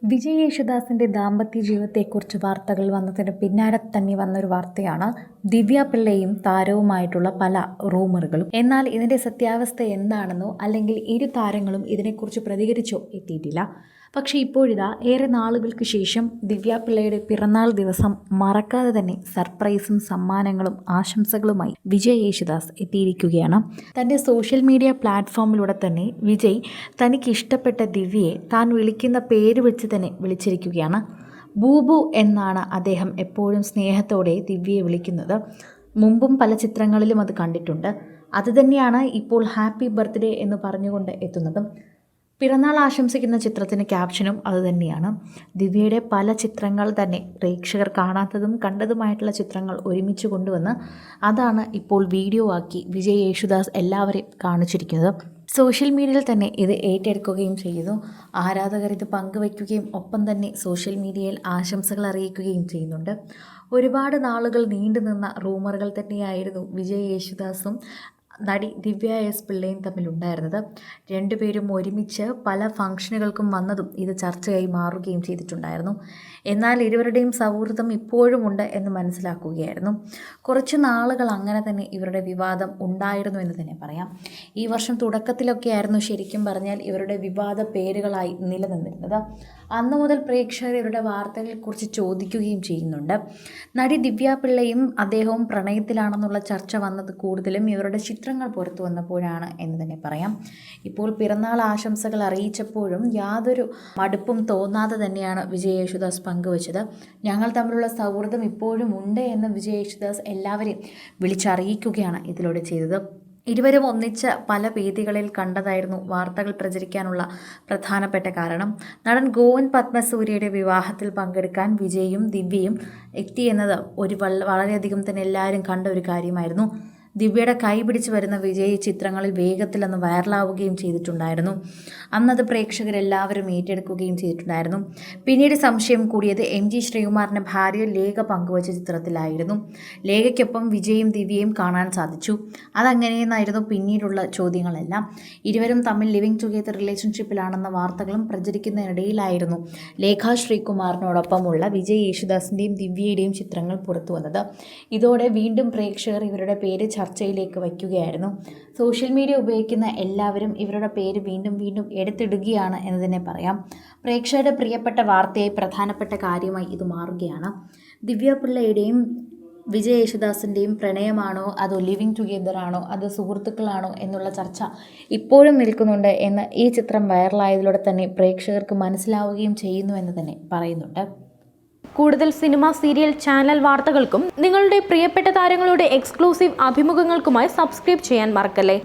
വിജയ് യേശുദാസിൻ്റെ ദാമ്പത്യ ജീവിതത്തെക്കുറിച്ച് വാർത്തകൾ വന്നതിന് പിന്നാലെ തന്നെ വന്നൊരു വാർത്തയാണ് ദിവ്യ പിള്ളയും താരവുമായിട്ടുള്ള പല റൂമറുകളും. എന്നാൽ ഇതിൻ്റെ സത്യാവസ്ഥ എന്താണെന്നോ അല്ലെങ്കിൽ ഇരു താരങ്ങളും ഇതിനെക്കുറിച്ച് പ്രതികരിച്ചോ എത്തിയിട്ടില്ല. പക്ഷേ ഇപ്പോഴിതാ ഏറെ നാളുകൾക്ക് ശേഷം ദിവ്യ പിള്ളയുടെ പിറന്നാൾ ദിവസം മറക്കാതെ തന്നെ സർപ്രൈസും സമ്മാനങ്ങളും ആശംസകളുമായി വിജയ് യേശുദാസ് എത്തിയിരിക്കുകയാണ്. തൻ്റെ സോഷ്യൽ മീഡിയ പ്ലാറ്റ്ഫോമിലൂടെ തന്നെ വിജയ് തനിക്ക് ഇഷ്ടപ്പെട്ട ദിവ്യയെ താൻ വിളിക്കുന്ന പേര് വെച്ച് തന്നെ വിളിച്ചിരിക്കുകയാണ്. ബൂബു എന്നാണ് അദ്ദേഹം എപ്പോഴും സ്നേഹത്തോടെ ദിവ്യയെ വിളിക്കുന്നത്. മുമ്പും പല ചിത്രങ്ങളിലും അത് കണ്ടിട്ടുണ്ട്. അതുതന്നെയാണ് ഇപ്പോൾ ഹാപ്പി ബർത്ത്ഡേ എന്ന് പറഞ്ഞുകൊണ്ട് എത്തുന്നതും. പിറന്നാൾ ആശംസിക്കുന്ന ചിത്രത്തിന് ക്യാപ്ഷനും അതുതന്നെയാണ്. ദിവ്യയുടെ പല ചിത്രങ്ങൾ തന്നെ പ്രേക്ഷകർ കാണാത്തതും കണ്ടതുമായിട്ടുള്ള ചിത്രങ്ങൾ ഒരുമിച്ച് കൊണ്ടുവന്ന് അതാണ് ഇപ്പോൾ വീഡിയോ ആക്കി വിജയ് യേശുദാസ് എല്ലാവരെയും കാണിച്ചിരിക്കുന്നത്. സോഷ്യൽ മീഡിയയിൽ തന്നെ ഇത് ഏറ്റെടുക്കുകയും ചെയ്തു. ആരാധകർ ഇത് പങ്കുവയ്ക്കുകയും ഒപ്പം തന്നെ സോഷ്യൽ മീഡിയയിൽ ആശംസകൾ അറിയിക്കുകയും ചെയ്യുന്നുണ്ട്. ഒരുപാട് നാളുകൾ നീണ്ടു നിന്ന റൂമറുകൾ തന്നെയായിരുന്നു വിജയ് യേശുദാസും നടി ദിവ്യ എസ് പിള്ളയും തമ്മിലുണ്ടായിരുന്നത്. രണ്ടുപേരും ഒരുമിച്ച് പല ഫംഗ്ഷനുകൾക്കും വന്നതും ഇത് ചർച്ചയായി മാറുകയും ചെയ്തിട്ടുണ്ടായിരുന്നു. എന്നാൽ ഇരുവരുടെയും സൗഹൃദം ഇപ്പോഴുമുണ്ട് എന്ന് മനസ്സിലാക്കുകയായിരുന്നു. കുറച്ച് നാളുകൾ അങ്ങനെ തന്നെ ഇവരുടെ വിവാദം ഉണ്ടായിരുന്നു എന്ന് തന്നെ പറയാം. ഈ വർഷം തുടക്കത്തിലൊക്കെ ആയിരുന്നു ശരിക്കും പറഞ്ഞാൽ ഇവരുടെ വിവാദ പേരുകളായി നിലനിന്നിരുന്നത്. അന്നു മുതൽ പ്രേക്ഷകർ ഇവരുടെ വാർത്തകളെക്കുറിച്ച് ചോദിക്കുകയും ചെയ്യുന്നുണ്ട്. നടി ദിവ്യ പിള്ളയും അദ്ദേഹവും പ്രണയത്തിലാണെന്നുള്ള ചർച്ച വന്നത് കൂടുതലും ഇവരുടെ ചിത്രങ്ങൾ പുറത്തു വന്നപ്പോഴാണ് എന്ന് തന്നെ പറയാം. ഇപ്പോൾ പിറന്നാൾ ആശംസകൾ അറിയിച്ചപ്പോഴും യാതൊരു മടുപ്പും തോന്നാതെ തന്നെയാണ് വിജയ് യേശുദാസ് പങ്കുവച്ചത്. ഞങ്ങൾ തമ്മിലുള്ള സൗഹൃദം ഇപ്പോഴും ഉണ്ട് എന്ന് വിജയ് യേശുദാസ് എല്ലാവരെയും വിളിച്ചറിയിക്കുകയാണ് ഇതിലൂടെ ചെയ്തത്. ഇരുവരും ഒന്നിച്ച് പല വേദികളിൽ കണ്ടതായിരുന്നു വാർത്തകൾ പ്രചരിക്കാനുള്ള പ്രധാനപ്പെട്ട കാരണം. നടൻ ഗോവിന്ദ് പത്മസൂര്യയുടെ വിവാഹത്തിൽ പങ്കെടുക്കാൻ വിജയും ദിവ്യയും എത്തിയെന്നത് വളരെയധികം തന്നെ എല്ലാവരും കണ്ട ഒരു കാര്യമായിരുന്നു. ദിവ്യയുടെ കൈ പിടിച്ച് വരുന്ന വിജയ് ചിത്രങ്ങളിൽ വേഗത്തിൽ അന്ന് വൈറലാവുകയും ചെയ്തിട്ടുണ്ടായിരുന്നു. അന്നത് പ്രേക്ഷകരെല്ലാവരും ഏറ്റെടുക്കുകയും ചെയ്തിട്ടുണ്ടായിരുന്നു. പിന്നീട് സംശയം കൂടിയത് MG ശ്രീകുമാറിൻ്റെ ഭാര്യ ലേഖ പങ്കുവച്ച ചിത്രത്തിലായിരുന്നു. ലേഖയ്ക്കൊപ്പം വിജയും ദിവ്യയും കാണാൻ സാധിച്ചു. അതങ്ങനെയെന്നായിരുന്നു പിന്നീടുള്ള ചോദ്യങ്ങളെല്ലാം. ഇരുവരും തമ്മിൽ ലിവിങ് ടുഗെദർ റിലേഷൻഷിപ്പിലാണെന്ന വാർത്തകളും പ്രചരിക്കുന്നതിനിടയിലായിരുന്നു ലേഖ ശ്രീകുമാറിനോടൊപ്പമുള്ള വിജയ് യേശുദാസിൻ്റെയും ദിവ്യയുടെയും ചിത്രങ്ങൾ പുറത്തു വന്നത്. ഇതോടെ വീണ്ടും പ്രേക്ഷകർ ഇവരുടെ പേര് ചർച്ചയിലേക്ക് വയ്ക്കുകയായിരുന്നു. സോഷ്യൽ മീഡിയ ഉപയോഗിക്കുന്ന എല്ലാവരും ഇവരുടെ പേര് വീണ്ടും വീണ്ടും എടുത്തിടുകയാണ് എന്ന് തന്നെ പറയാം. പ്രേക്ഷകരുടെ പ്രിയപ്പെട്ട വാർത്തയായി പ്രധാനപ്പെട്ട കാര്യമായി ഇത് മാറുകയാണ്. ദിവ്യ പിള്ളയുടെയും വിജയ് യേശുദാസിൻ്റെയും പ്രണയമാണോ അതോ ലിവിങ് ടുഗെദർ ആണോ അതോ സുഹൃത്തുക്കളാണോ എന്നുള്ള ചർച്ച ഇപ്പോഴും നിൽക്കുന്നുണ്ട് എന്ന് ഈ ചിത്രം വൈറലായതിലൂടെ തന്നെ പ്രേക്ഷകർക്ക് മനസ്സിലാവുകയും ചെയ്യുന്നു എന്ന് തന്നെ പറയുന്നുണ്ട്. കൂടുതൽ സിനിമ, സീരിയൽ, ചാനൽ വാർത്തകൾക്കും നിങ്ങളുടെ പ്രിയപ്പെട്ട താരങ്ങളുടെ എക്സ്ക്ലൂസീവ് അഭിമുഖങ്ങൾക്കുമായി സബ്സ്ക്രൈബ് ചെയ്യാൻ മറക്കല്ലേ.